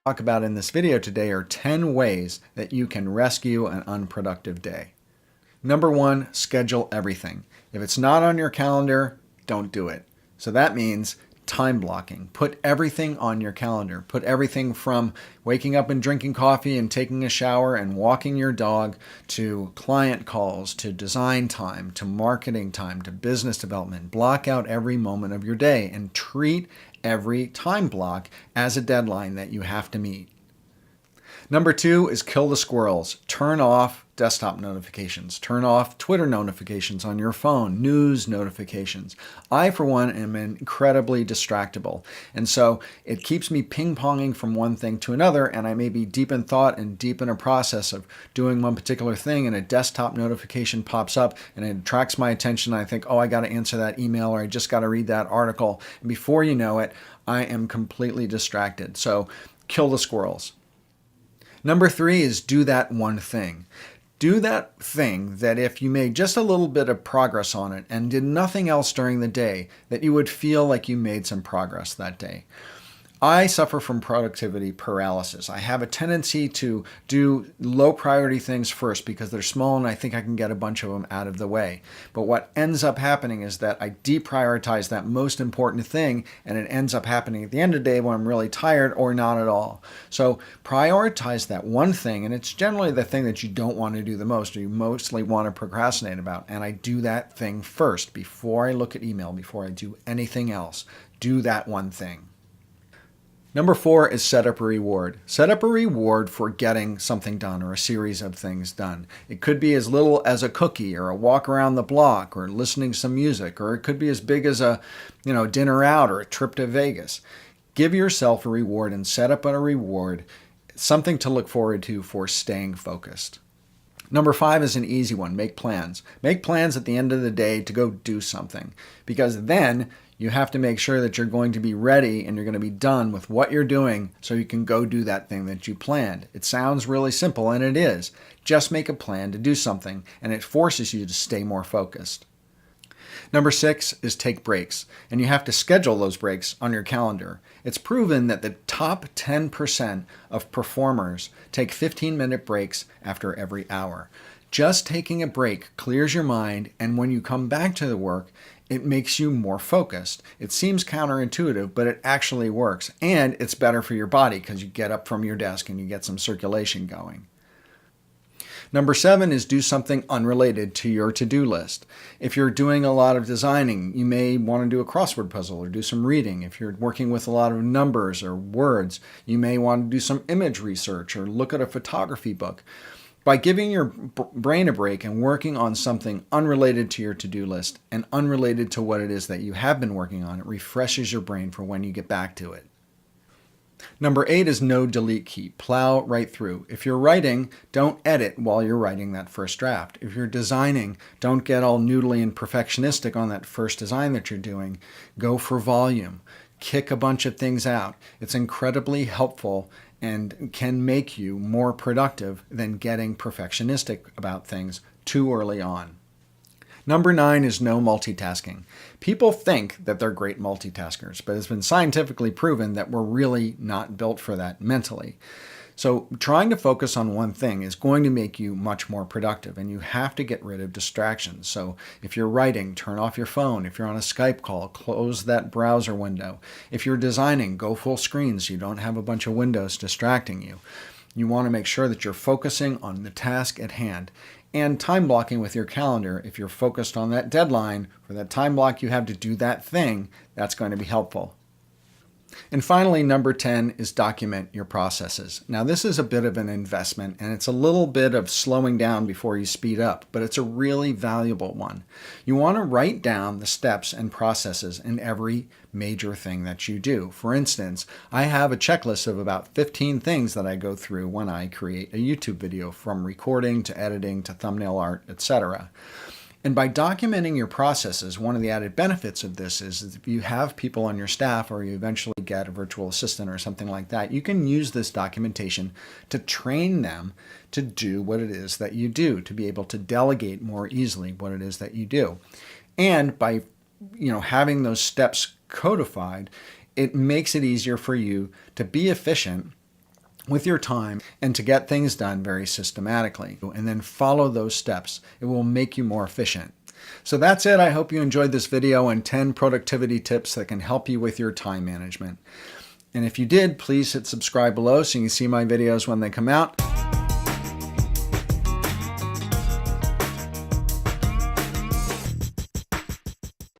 talk about in this video today are 10 ways that you can rescue an unproductive day. Number 1, schedule everything. If it's not on your calendar, don't do it. So that means time blocking. Put everything on your calendar. Put everything from waking up and drinking coffee and taking a shower and walking your dog to client calls, to design time, to marketing time, to business development. Block out every moment of your day and treat every time block as a deadline that you have to meet. Number 2 is kill the squirrels. Turn off desktop notifications. Turn off Twitter notifications on your phone, news notifications. I, for one, am incredibly distractible. And so it keeps me ping-ponging from one thing to another, and I may be deep in thought and deep in a process of doing one particular thing, and a desktop notification pops up, and it attracts my attention. I think, oh, I got to answer that email, or I just got to read that article. And before you know it, I am completely distracted. So kill the squirrels. Number 3 is do that one thing. Do that thing that if you made just a little bit of progress on it and did nothing else during the day, that you would feel like you made some progress that day. I suffer from productivity paralysis. I have a tendency to do low priority things first because they're small and I think I can get a bunch of them out of the way. But what ends up happening is that I deprioritize that most important thing, and it ends up happening at the end of the day when I'm really tired or not at all. So prioritize that one thing, and it's generally the thing that you don't want to do the most, or you mostly want to procrastinate about. And I do that thing first before I look at email, before I do anything else. Do that one thing. Number 4 is set up a reward. Set up a reward for getting something done or a series of things done. It could be as little as a cookie or a walk around the block or listening to some music, or it could be as big as a dinner out or a trip to Vegas. Give yourself a reward and set up a reward, something to look forward to for staying focused. Number 5 is an easy one. Make plans. Make plans at the end of the day to go do something, because then you have to make sure that you're going to be ready and you're going to be done with what you're doing so you can go do that thing that you planned. It sounds really simple, and it is. Just make a plan to do something, and it forces you to stay more focused. Number 6 is take breaks, and you have to schedule those breaks on your calendar. It's proven that the top 10% of performers take 15-minute breaks after every hour. Just taking a break clears your mind, and when you come back to the work, it makes you more focused. It seems counterintuitive, but it actually works. And it's better for your body because you get up from your desk and you get some circulation going. Number 7 is do something unrelated to your to-do list. If you're doing a lot of designing, you may want to do a crossword puzzle or do some reading. If you're working with a lot of numbers or words, you may want to do some image research or look at a photography book. By giving your brain a break and working on something unrelated to your to-do list and unrelated to what it is that you have been working on, it refreshes your brain for when you get back to it. Number 8 is no delete key. Plow right through. If you're writing, don't edit while you're writing that first draft. If you're designing, don't get all noodly and perfectionistic on that first design that you're doing. Go for volume. Kick a bunch of things out. It's incredibly helpful and can make you more productive than getting perfectionistic about things too early on. Number 9 is no multitasking. People think that they're great multitaskers, but it's been scientifically proven that we're really not built for that mentally. So trying to focus on one thing is going to make you much more productive, and you have to get rid of distractions. So if you're writing, turn off your phone. If you're on a Skype call, close that browser window. If you're designing, go full screen so you don't have a bunch of windows distracting you. You want to make sure that you're focusing on the task at hand. And time blocking with your calendar, if you're focused on that deadline for that time block you have to do that thing, that's going to be helpful. And finally, number 10 is document your processes. Now, this is a bit of an investment, and it's a little bit of slowing down before you speed up, but it's a really valuable one. You want to write down the steps and processes in every major thing that you do. For instance, I have a checklist of about 15 things that I go through when I create a YouTube video, from recording to editing to thumbnail art, etc. And by documenting your processes, one of the added benefits of this is if you have people on your staff or you eventually get a virtual assistant or something like that, you can use this documentation to train them to do what it is that you do, to be able to delegate more easily what it is that you do. And by having those steps codified, it makes it easier for you to be efficient with your time and to get things done very systematically. And then follow those steps. It will make you more efficient. So that's it. I hope you enjoyed this video and 10 productivity tips that can help you with your time management. And if you did, please hit subscribe below so you can see my videos when they come out.